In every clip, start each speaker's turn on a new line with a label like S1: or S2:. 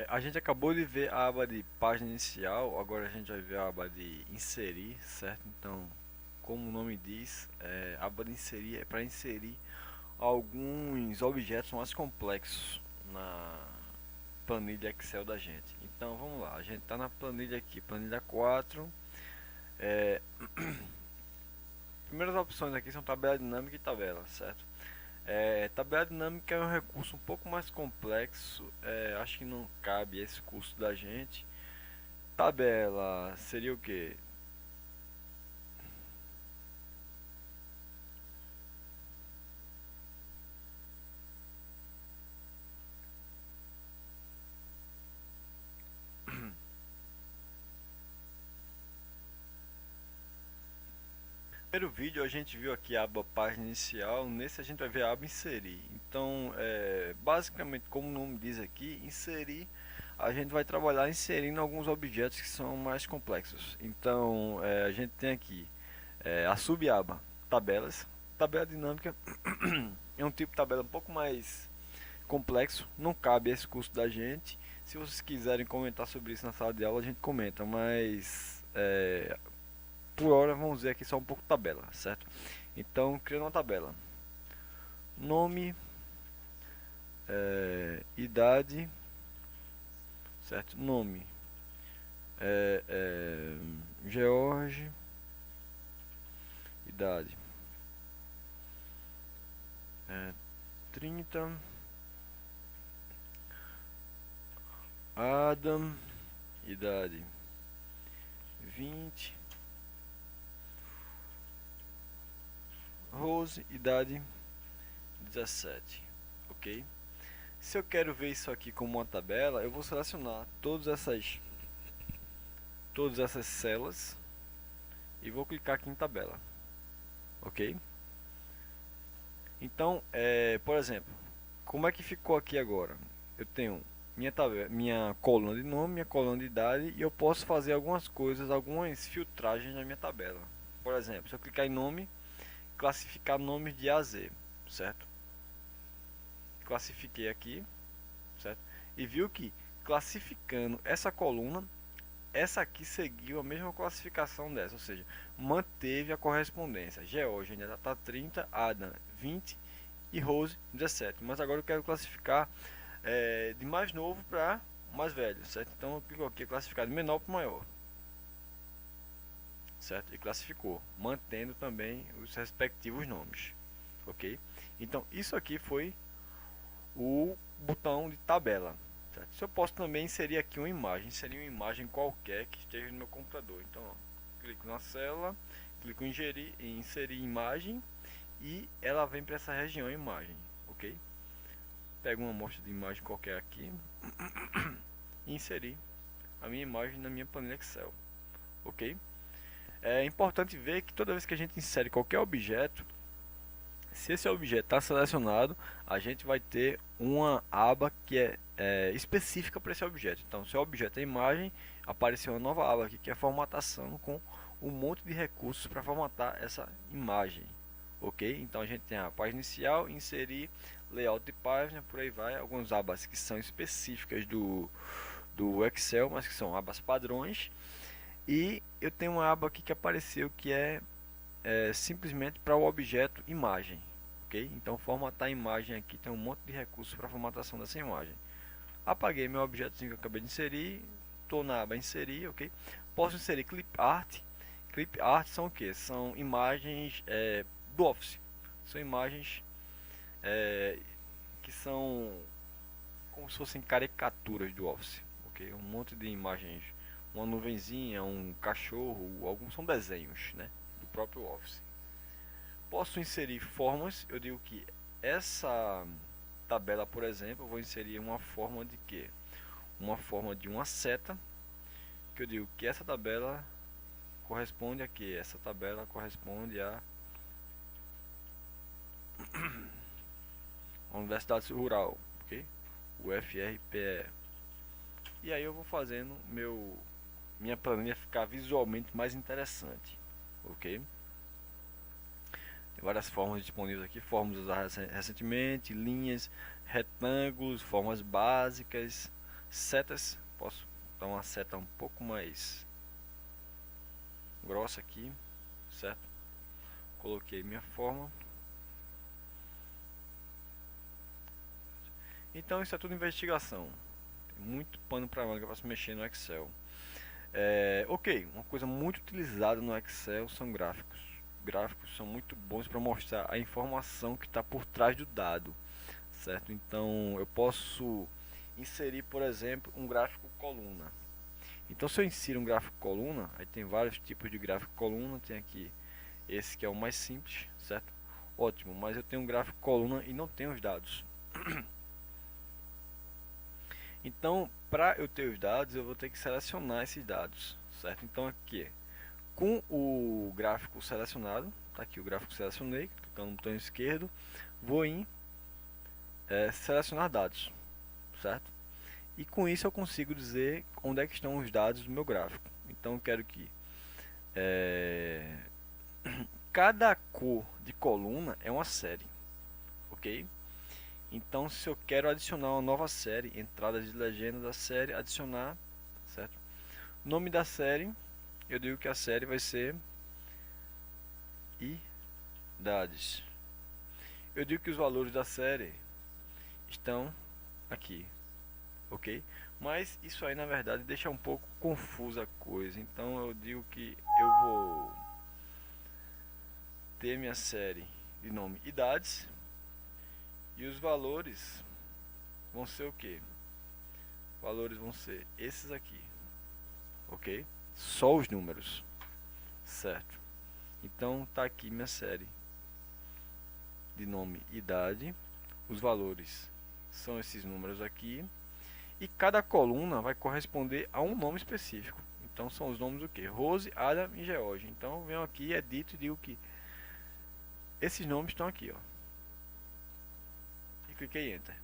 S1: A gente acabou de ver a aba de página inicial, agora a gente vai ver a aba de inserir, certo? Então, como o nome diz, a aba de inserir é para inserir alguns objetos mais complexos na planilha Excel da gente. Então, vamos lá, a gente está na planilha aqui, planilha 4. É, Primeiras opções aqui são tabela dinâmica e tabela, certo? Tabela dinâmica é um recurso um pouco mais complexo, acho que não cabe esse curso da gente. Tabela seria o que? No primeiro vídeo a gente viu aqui a aba página inicial, nesse a gente vai ver a aba inserir. Então, basicamente, como o nome diz aqui, inserir, a gente vai trabalhar inserindo alguns objetos que são mais complexos. Então, a gente tem aqui a subaba, tabelas. Tabela dinâmica é um tipo de tabela um pouco mais complexo, não cabe esse curso da gente. Se vocês quiserem comentar sobre isso na sala de aula, a gente comenta, mas por hora vamos ver aqui só um pouco de tabela, certo? Então, criando uma tabela: nome, idade, certo? Nome, George, idade 30, Adam, idade 20, Rose, idade 17, ok? Se eu quero ver isso aqui como uma tabela, eu vou selecionar todas essas celas e vou clicar aqui em tabela, ok? Então, por exemplo, como é que ficou aqui agora? Eu tenho minha tabela, minha coluna de nome, minha coluna de idade, e eu posso fazer algumas coisas, algumas filtragens na minha tabela. Por exemplo, se eu clicar em nome, classificar nomes de A a Z, certo? Classifiquei aqui, certo? E viu que classificando essa coluna, essa aqui seguiu a mesma classificação dessa, ou seja, manteve a correspondência. George ainda está 30, Adam 20 e Rose 17. Mas agora eu quero classificar de mais novo para mais velho, certo? Então eu clico aqui, classificar de menor para maior, certo? E classificou, mantendo também os respectivos nomes, ok? Então isso aqui foi o botão de tabela. Certo? Se eu posso também inserir aqui uma imagem, inserir uma imagem qualquer que esteja no meu computador. Então, ó, clico na célula, clico em inserir imagem e ela vem para essa região imagem, ok? Pego uma amostra de imagem qualquer aqui e inserir a minha imagem na minha planilha Excel, ok? É importante ver que toda vez que a gente insere qualquer objeto, se esse objeto está selecionado, a gente vai ter uma aba que é específica para esse objeto. Então, se o objeto é imagem, apareceu uma nova aba aqui que é formatação, com um monte de recursos para formatar essa imagem. Ok? Então a gente tem a página inicial, inserir, layout de página, por aí vai. Algumas abas que são específicas do Excel, mas que são abas padrões. E eu tenho uma aba aqui que apareceu que é simplesmente para o objeto imagem, ok? Então formatar a imagem aqui tem um monte de recursos para formatação dessa imagem. Apaguei meu objetozinho que eu acabei de inserir, estou na aba inserir, ok? Posso inserir clip art. Clip art são o que? São imagens do Office. São imagens que são como se fossem caricaturas do Office, ok? Um monte de imagens, uma nuvenzinha, um cachorro, alguns são desenhos, né? Do próprio Office. Posso inserir formas, eu digo que essa tabela, por exemplo, eu vou inserir uma forma de quê? Uma forma de uma seta, que eu digo que essa tabela corresponde a quê? Essa tabela corresponde a Universidade Rural, ok? O FRPE. E aí eu vou fazendo minha planilha ficar visualmente mais interessante, ok? Tem várias formas disponíveis aqui, formas usadas recentemente, linhas, retângulos, formas básicas, Setas, posso dar uma seta um pouco mais grossa aqui, certo? Coloquei minha forma. Então isso é tudo investigação. Tem muito pano para manga para se mexer no Excel. Ok, uma coisa muito utilizada no Excel são gráficos. Gráficos são muito bons para mostrar a informação que está por trás do dado, certo? Então eu posso inserir, por exemplo, um gráfico coluna. Então se eu insiro um gráfico coluna, aí tem vários tipos de gráfico coluna, tem aqui esse que é o mais simples, certo? Ótimo, mas eu tenho um gráfico coluna e não tenho os dados. Então, para eu ter os dados, eu vou ter que selecionar esses dados, certo? Então aqui, com o gráfico selecionado, tá aqui o gráfico selecionei, clicando no botão esquerdo, vou em selecionar dados, certo? E com isso eu consigo dizer onde é que estão os dados do meu gráfico. Então eu quero que cada cor de coluna é uma série, ok? Então se eu quero adicionar uma nova série, entradas de legenda da série, adicionar, certo? Nome da série, eu digo que a série vai ser idades. Eu digo que os valores da série estão aqui, ok? Mas isso aí na verdade deixa um pouco confusa a coisa. Então eu digo que eu vou ter minha série de nome idades e os valores vão ser o que? Valores vão ser esses aqui, ok? Só os números, certo? Então tá aqui minha série de nome idade, os valores são esses números aqui e cada coluna vai corresponder a um nome específico. Então são os nomes do que? Rose, Adam e George. Então eu venho aqui, edito e digo que esses nomes estão aqui, ó. E cliquei em Enter,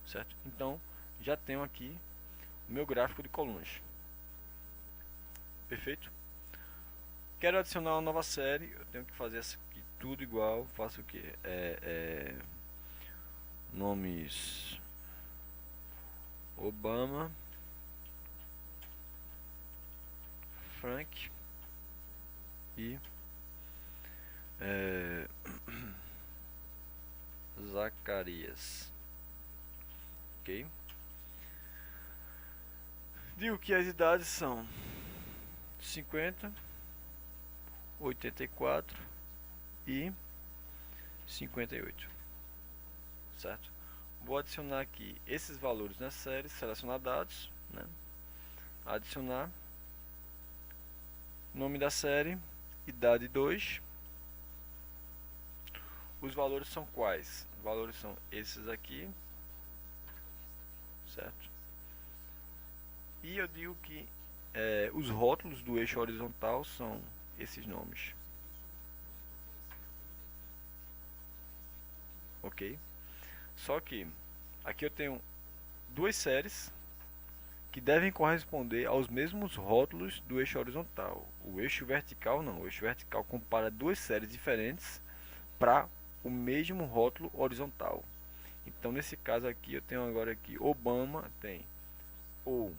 S1: certo? Então já tenho aqui o meu gráfico de colunas. Perfeito? Quero adicionar uma nova série, eu tenho que fazer essa aqui tudo igual. Faço o que? Nomes Obama, Frank e Zacarias, ok? Digo que as idades são 50, 84 e 58, certo? Vou adicionar aqui esses valores na série, selecionar dados, né? Adicionar nome da série, idade 2. Os valores são quais? Os valores são esses aqui, certo? E eu digo que os rótulos do eixo horizontal são esses nomes, ok? Só que aqui eu tenho duas séries que devem corresponder aos mesmos rótulos do eixo horizontal. O eixo vertical não, o eixo vertical compara duas séries diferentes para o mesmo rótulo horizontal. Então nesse caso aqui eu tenho agora aqui Obama tem ou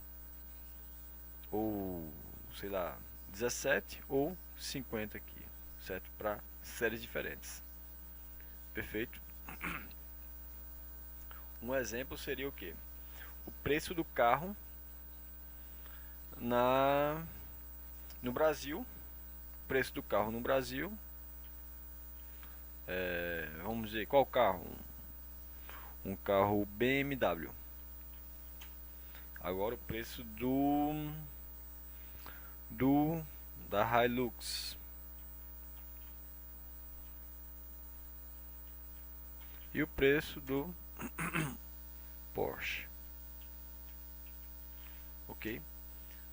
S1: sei lá 17 ou 50 aqui, certo? Para séries diferentes. Perfeito? Um exemplo seria o que? O preço do carro no Brasil. Preço do carro no Brasil. Vamos dizer, qual carro? Um carro BMW. Agora o preço da Hilux. E o preço do Porsche. Ok?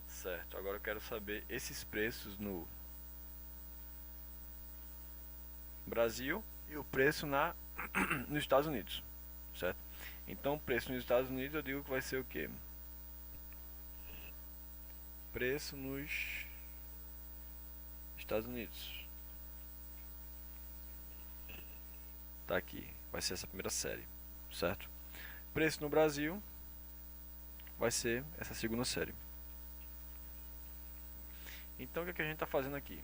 S1: Certo. Agora eu quero saber esses preços no Brasil e o preço nos Estados Unidos, certo? Então o preço nos Estados Unidos eu digo que vai ser o que? Preço nos Estados Unidos. Tá aqui, vai ser essa primeira série, certo? Preço no Brasil, vai ser essa segunda série. Então o que a gente está fazendo aqui?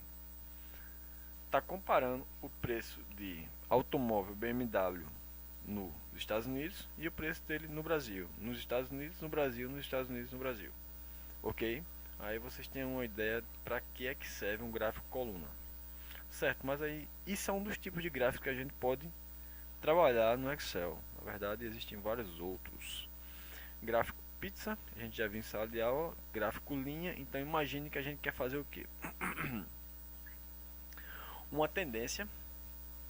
S1: Está comparando o preço de automóvel BMW nos Estados Unidos e o preço dele no Brasil. Nos Estados Unidos, no Brasil, nos Estados Unidos, no Brasil. Ok? Aí vocês têm uma ideia para que é que serve um gráfico coluna. Certo, mas aí isso é um dos tipos de gráfico que a gente pode trabalhar no Excel. Na verdade, existem vários outros. Gráfico pizza, a gente já viu em sala de aula. Gráfico linha, então imagine que a gente quer fazer o que? Uma tendência,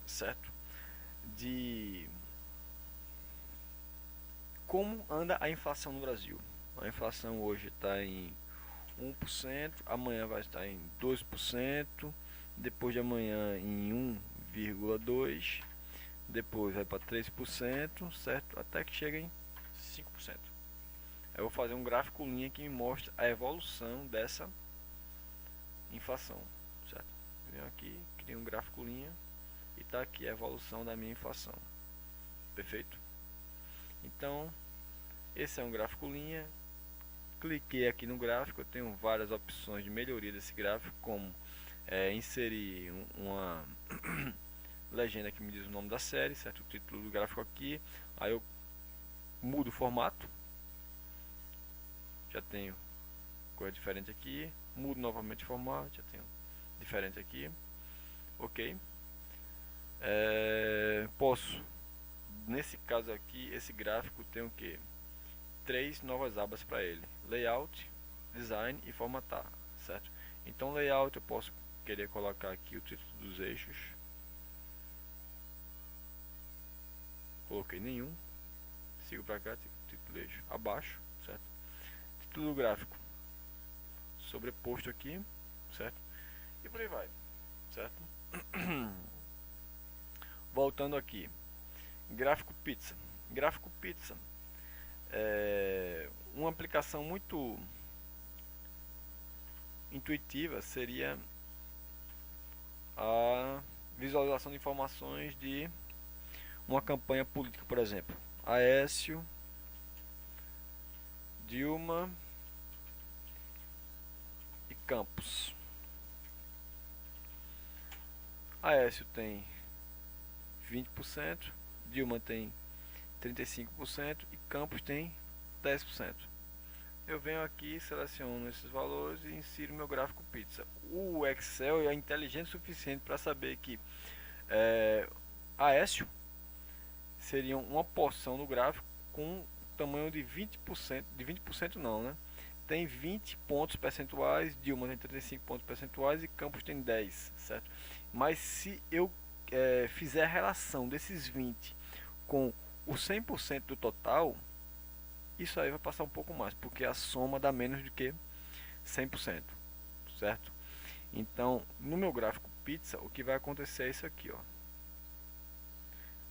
S1: certo? De como anda a inflação no Brasil. A inflação hoje está em 1%, amanhã vai estar em 2%, depois de amanhã em 1,2%, depois vai para 3%, certo? Até que chega em 5%. Eu vou fazer um gráfico linha que me mostra a evolução dessa inflação, certo? Venho aqui, crio um gráfico linha e está aqui a evolução da minha inflação. Perfeito? Então, esse é um gráfico linha. Cliquei aqui no gráfico, eu tenho várias opções de melhoria desse gráfico, como inserir uma legenda que me diz o nome da série, certo? O título do gráfico aqui. Aí eu mudo o formato, já tenho coisa diferente aqui, mudo novamente o formato, já tenho diferente aqui, ok? Posso, nesse caso aqui, esse gráfico tem o que? 3 novas abas para ele: layout, design e formatar, certo? Então layout eu posso querer colocar aqui o título dos eixos, coloquei nenhum, sigo para cá, título do eixo abaixo, certo? Título do gráfico sobreposto aqui, certo? E por aí vai, certo? Voltando aqui, gráfico pizza. Gráfico pizza é uma aplicação muito intuitiva, seria a visualização de informações de uma campanha política, por exemplo. Aécio, Dilma e Campos. Aécio tem 20%, Dilma tem 35% e Campos tem 10%. Eu venho aqui, seleciono esses valores e insiro meu gráfico pizza. O Excel é inteligente o suficiente para saber que Aécio seria uma porção do gráfico com tamanho de 20%, de 20% não, né? Tem 20 pontos percentuais, Dilma tem 35 pontos percentuais e Campos tem 10, certo? Mas se eu fizer a relação desses 20 com o 100% do total, isso aí vai passar um pouco mais, porque a soma dá menos do que 100%, certo? Então, no meu gráfico pizza, o que vai acontecer é isso aqui, ó.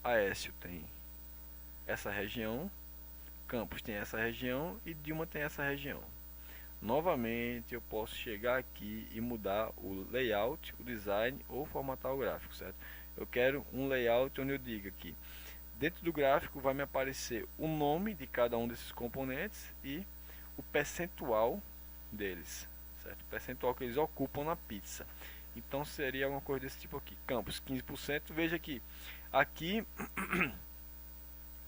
S1: Aécio tem essa região, Campos tem essa região e Dilma tem essa região. Novamente, eu posso chegar aqui e mudar o layout, o design ou formatar o gráfico, certo? Eu quero um layout onde eu diga que dentro do gráfico vai me aparecer o nome de cada um desses componentes e o percentual deles, certo? O percentual que eles ocupam na pizza. Então seria alguma coisa desse tipo aqui. Campos 15%, veja que aqui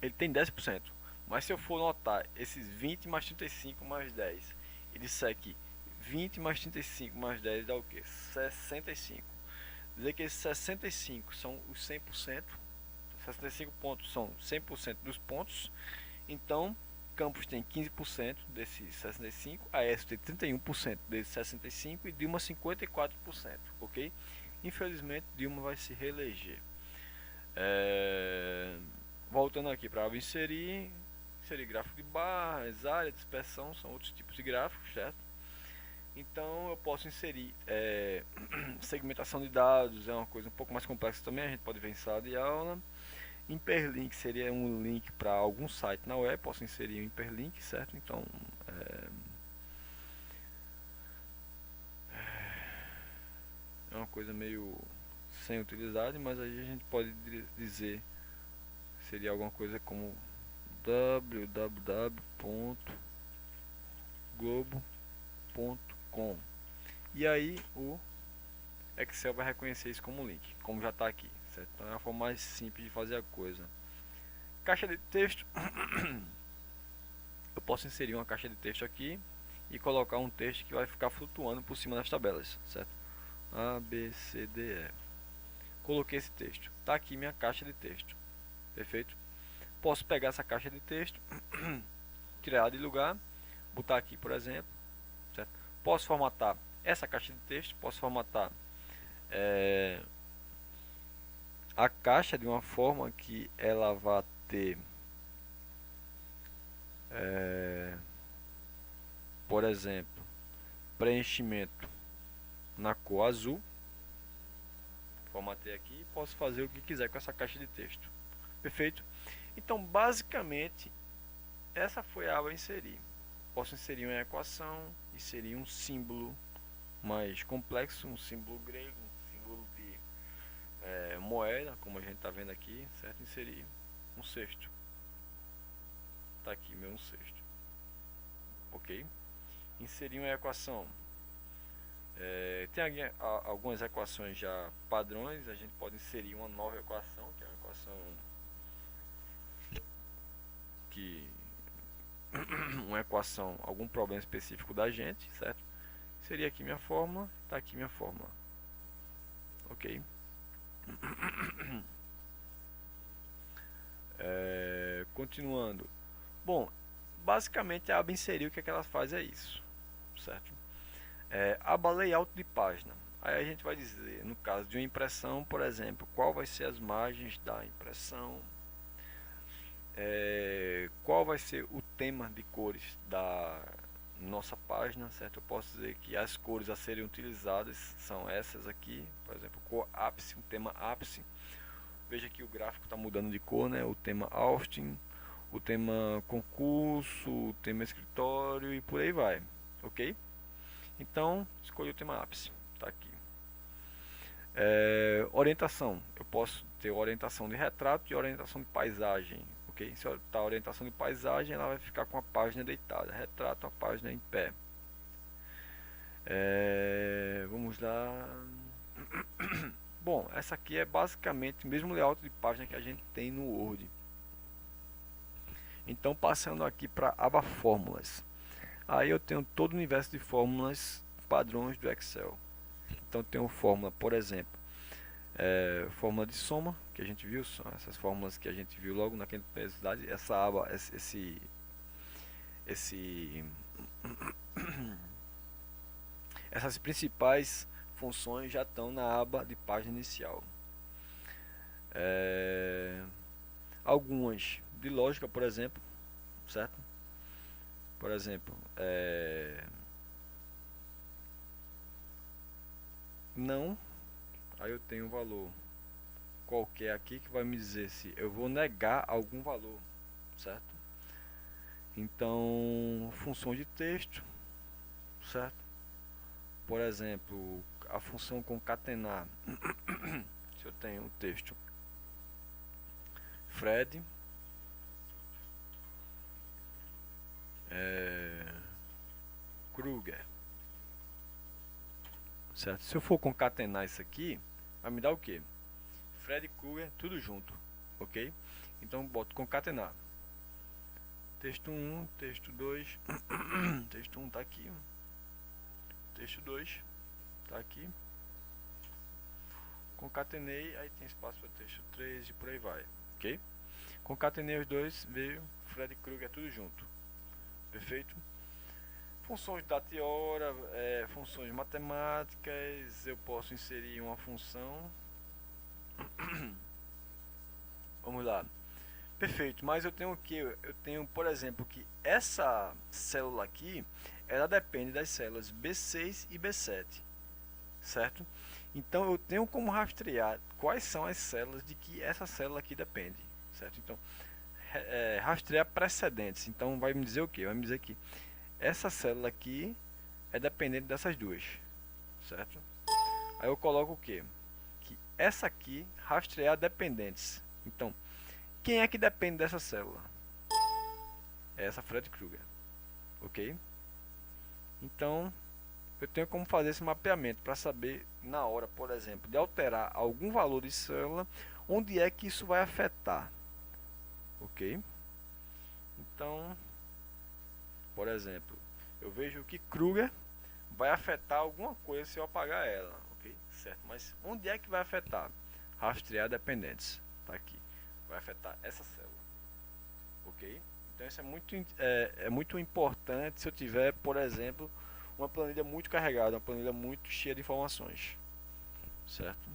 S1: ele tem 10%. Mas se eu for notar esses 20 mais 35 mais 10 e disser que 20 mais 35 mais 10 dá o que? 65. Dizer que esses 65 são os 100%, 65 pontos são 100% dos pontos. Então, Campos tem 15% desses 65, Aécio tem 31% desses 65 e Dilma 54%, ok? Infelizmente, Dilma vai se reeleger. Voltando aqui para inserir gráfico de barras, área, dispersão, são outros tipos de gráficos, certo? Então eu posso inserir segmentação de dados, é uma coisa um pouco mais complexa também, a gente pode ver em sala de aula. Hiperlink seria um link para algum site na web, posso inserir um hiperlink, certo? Então é uma coisa meio sem utilidade, mas aí a gente pode dizer, seria alguma coisa como www. globo.com. E aí o Excel vai reconhecer isso como link, como já está aqui, certo? Então é a forma mais simples de fazer a coisa. Caixa de texto. Eu posso inserir uma caixa de texto aqui e colocar um texto que vai ficar flutuando por cima das tabelas, certo? A, B, C, D, E. Coloquei esse texto. Está aqui minha caixa de texto. Perfeito? Posso pegar essa caixa de texto, tirar ela de lugar, botar aqui, por exemplo, certo? Posso formatar essa caixa de texto, posso formatar a caixa de uma forma que ela vá ter, por exemplo, preenchimento na cor azul. Formatei aqui e posso fazer o que quiser com essa caixa de texto. Perfeito? Então, basicamente, essa foi a aba inserir. Posso inserir uma equação, inserir um símbolo mais complexo, um símbolo grego, um símbolo de moeda, como a gente está vendo aqui, certo? Inserir um cesto. Está aqui meu um cesto. Ok? Inserir uma equação. Tem algumas equações já padrões. A gente pode inserir uma nova equação, que é uma equação que uma equação, algum problema específico da gente, certo? Seria aqui minha fórmula, está aqui minha fórmula. Ok? Continuando. Bom, basicamente a aba inserir, o que ela faz é isso, certo? Aba layout de página. Aí a gente vai dizer, no caso de uma impressão, por exemplo, qual vai ser as margens da impressão, qual vai ser o tema de cores da nossa página, certo? Eu posso dizer que as cores a serem utilizadas são essas aqui, por exemplo, cor ápice, um tema ápice. Veja que o gráfico está mudando de cor, né? O tema Austin, o tema concurso, o tema escritório e por aí vai, ok? Então, escolhi o tema ápice, está aqui. Orientação, eu posso ter orientação de retrato e orientação de paisagem, ok? Se está a orientação de paisagem, ela vai ficar com a página deitada, retrato, a página em pé. Vamos lá. Bom, essa aqui é basicamente o mesmo layout de página que a gente tem no Word. Então, passando aqui para a aba Fórmulas. Aí eu tenho todo o universo de fórmulas padrões do Excel. Então, tenho fórmula, por exemplo, fórmula de soma, que a gente viu, são essas fórmulas que a gente viu logo naquela necessidade. Essa aba, essas principais funções já estão na aba de página inicial. Algumas de lógica, por exemplo, certo? Por exemplo, não, aí eu tenho um valor qualquer aqui que vai me dizer se eu vou negar algum valor, certo? Então, funções de texto, certo? Por exemplo, a função concatenar. Se eu tenho o texto Fred Krueger, certo? Se eu for concatenar isso aqui, vai me dar o que? Fred Krueger, tudo junto, ok? Então boto concatenar. Texto 1, texto 2, texto 1 está aqui, texto 2 está aqui, concatenei, aí tem espaço para texto 3 e por aí vai, ok? Concatenei os dois, veio Fred Krueger, tudo junto, perfeito? Funções de data e hora, funções matemáticas, eu posso inserir uma função. Vamos lá. Perfeito, mas eu tenho o que? Eu tenho, por exemplo, que essa célula aqui, ela depende das células B6 e B7, certo? Então eu tenho como rastrear quais são as células de que essa célula aqui depende, certo? Então, rastrear precedentes. Então vai me dizer o que? Vai me dizer que essa célula aqui é dependente dessas duas, certo? Aí eu coloco o que? Que essa aqui rastrear dependentes. Então, quem é que depende dessa célula? É essa Fred Krueger, ok? Então eu tenho como fazer esse mapeamento para saber na hora, por exemplo, de alterar algum valor de célula, onde é que isso vai afetar, ok? Então, por exemplo, eu vejo que Kruger vai afetar alguma coisa se eu apagar ela, ok? Certo, mas onde é que vai afetar? Rastrear dependentes, tá aqui, vai afetar essa célula, ok? Então isso é muito importante se eu tiver, por exemplo, uma planilha muito carregada, uma planilha muito cheia de informações, certo?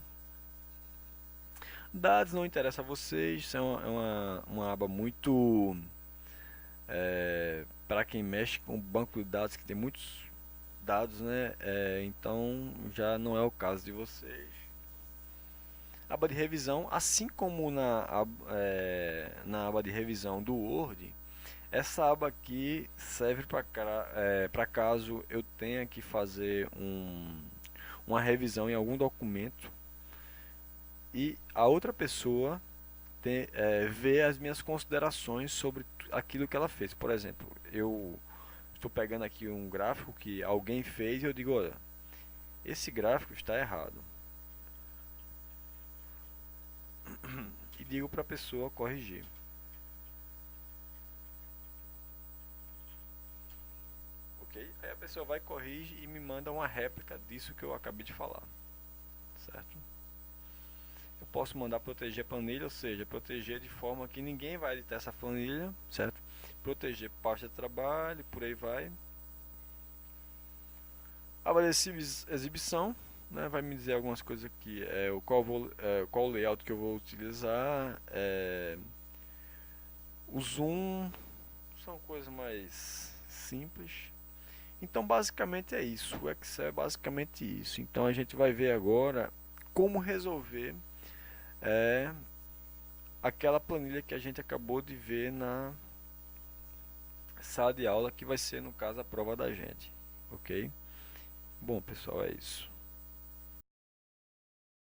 S1: Dados não interessa a vocês, uma aba muito para quem mexe com banco de dados que tem muitos dados, né? Então já não é o caso de vocês. Aba de revisão, assim como na aba de revisão do Word, essa aba aqui serve para caso eu tenha que fazer uma revisão em algum documento e a outra pessoa ver as minhas considerações sobre aquilo que ela fez. Por exemplo, eu estou pegando aqui um gráfico que alguém fez e eu digo, olha, esse gráfico está errado. E digo para a pessoa corrigir. Ok? Aí a pessoa vai, corrige e me manda uma réplica disso que eu acabei de falar. Certo? Eu posso mandar proteger a planilha, ou seja, proteger de forma que ninguém vai editar essa planilha, certo? Proteger pasta de trabalho, por aí vai. Aba de exibição, né, vai me dizer algumas coisas aqui, qual layout que eu vou utilizar, o zoom, são coisas mais simples. Então basicamente é isso, o Excel é basicamente isso. Então a gente vai ver agora como resolver aquela planilha que a gente acabou de ver na sala de aula, que vai ser no caso a prova da gente, ok? Bom pessoal, é isso.